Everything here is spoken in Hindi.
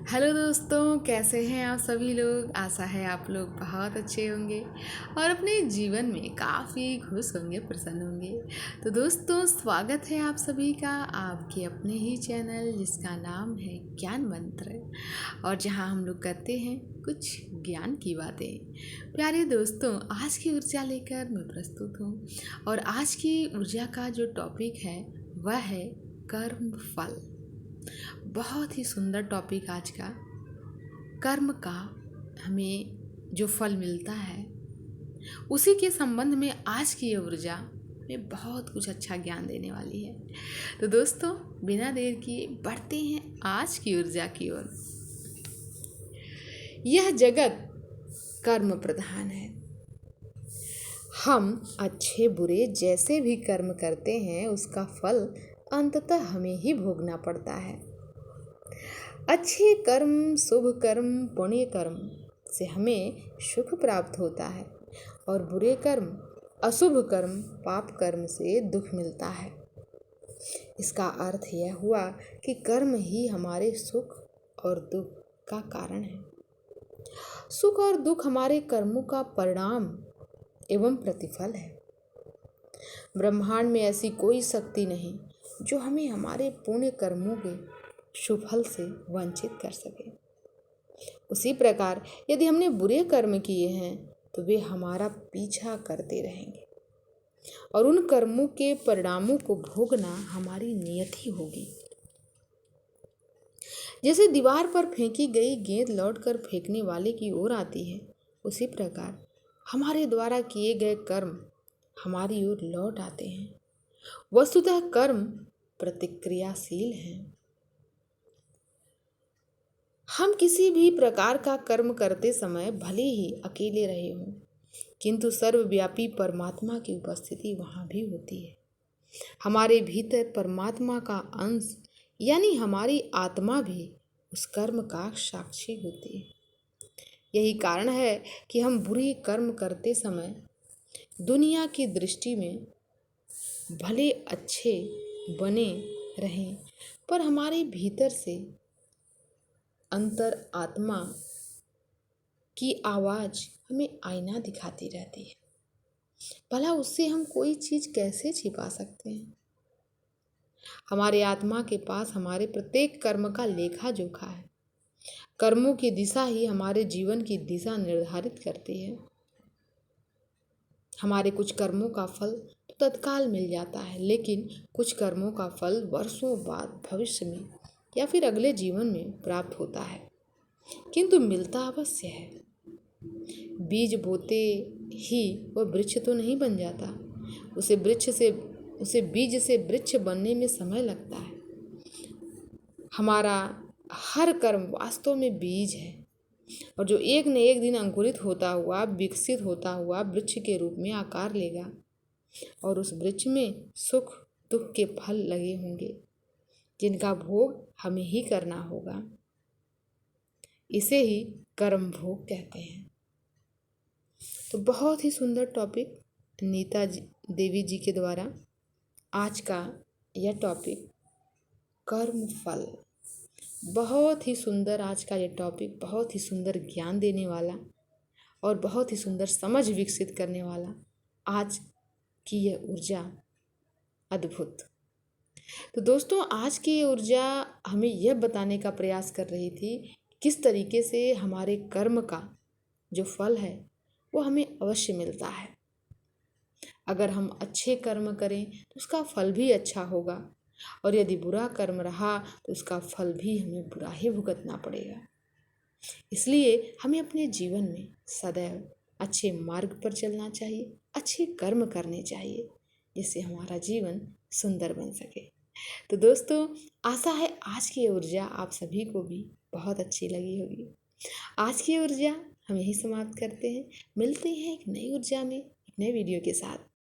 हेलो दोस्तों, कैसे हैं आप सभी लोग। आशा है आप लोग बहुत अच्छे होंगे और अपने जीवन में काफ़ी खुश होंगे, प्रसन्न होंगे। तो दोस्तों, स्वागत है आप सभी का आपके अपने ही चैनल जिसका नाम है ज्ञान मंत्र, और जहां हम लोग करते हैं कुछ ज्ञान की बातें। प्यारे दोस्तों, आज की ऊर्जा लेकर मैं प्रस्तुत हूँ और आज की ऊर्जा का जो टॉपिक है वह है कर्म फल। बहुत ही सुंदर टॉपिक आज का। कर्म का हमें जो फल मिलता है उसी के संबंध में आज की ये ऊर्जा हमें बहुत कुछ अच्छा ज्ञान देने वाली है। तो दोस्तों, बिना देर किए बढ़ते हैं आज की ऊर्जा की ओर। यह जगत कर्म प्रधान है। हम अच्छे बुरे जैसे भी कर्म करते हैं उसका फल अंततः हमें ही भोगना पड़ता है। अच्छे कर्म, शुभ कर्म, पुण्य कर्म से हमें सुख प्राप्त होता है और बुरे कर्म, अशुभ कर्म, पाप कर्म से दुख मिलता है। इसका अर्थ यह हुआ कि कर्म ही हमारे सुख और दुख का कारण है। सुख और दुख हमारे कर्मों का परिणाम एवं प्रतिफल है। ब्रह्मांड में ऐसी कोई शक्ति नहीं जो हमें हमारे पुण्य कर्मों के शुभ फल से वंचित कर सके। उसी प्रकार यदि हमने बुरे कर्म किए हैं तो वे हमारा पीछा करते रहेंगे और उन कर्मों के परिणामों को भोगना हमारी नियति होगी। जैसे दीवार पर फेंकी गई गेंद लौटकर फेंकने वाले की ओर आती है, उसी प्रकार हमारे द्वारा किए गए कर्म हमारी ओर लौट आते हैं। वस्तुतः कर्म प्रतिक्रियाशील हैं। हम किसी भी प्रकार का कर्म करते समय भले ही अकेले रहे हों, किंतु सर्वव्यापी परमात्मा की उपस्थिति वहाँ भी होती है। हमारे भीतर परमात्मा का अंश यानी हमारी आत्मा भी उस कर्म का साक्षी होती है। यही कारण है कि हम बुरे कर्म करते समय दुनिया की दृष्टि में भले अच्छे बने रहें, पर हमारे भीतर से अंतर आत्मा की आवाज़ हमें आईना दिखाती रहती है। भला उससे हम कोई चीज़ कैसे छिपा सकते हैं। हमारे आत्मा के पास हमारे प्रत्येक कर्म का लेखा जोखा है। कर्मों की दिशा ही हमारे जीवन की दिशा निर्धारित करती है। हमारे कुछ कर्मों का फल तो तत्काल मिल जाता है, लेकिन कुछ कर्मों का फल वर्षों बाद भविष्य में या फिर अगले जीवन में प्राप्त होता है, किंतु मिलता अवश्य है। बीज बोते ही वह वृक्ष तो नहीं बन जाता, उसे बीज से वृक्ष बनने में समय लगता है। हमारा हर कर्म वास्तव में बीज है और जो एक न एक दिन अंकुरित होता हुआ, विकसित होता हुआ वृक्ष के रूप में आकार लेगा और उस वृक्ष में सुख दुख के फल लगे होंगे जिनका भोग हमें ही करना होगा। इसे ही कर्म भोग कहते हैं। तो बहुत ही सुंदर टॉपिक नीता देवी जी के द्वारा आज का यह टॉपिक कर्म फल, बहुत ही सुंदर। आज का यह टॉपिक बहुत ही सुंदर ज्ञान देने वाला और बहुत ही सुंदर समझ विकसित करने वाला। आज की यह ऊर्जा अद्भुत। तो दोस्तों, आज की ये ऊर्जा हमें यह बताने का प्रयास कर रही थी किस तरीके से हमारे कर्म का जो फल है वो हमें अवश्य मिलता है। अगर हम अच्छे कर्म करें तो उसका फल भी अच्छा होगा, और यदि बुरा कर्म रहा तो उसका फल भी हमें बुरा ही भुगतना पड़ेगा। इसलिए हमें अपने जीवन में सदैव अच्छे मार्ग पर चलना चाहिए, अच्छे कर्म करने चाहिए, जिससे हमारा जीवन सुंदर बन सके। तो दोस्तों, आशा है आज की ऊर्जा आप सभी को भी बहुत अच्छी लगी होगी। आज की ऊर्जा हम यही समाप्त करते हैं। मिलते हैं एक नई ऊर्जा में, एक नए वीडियो के साथ।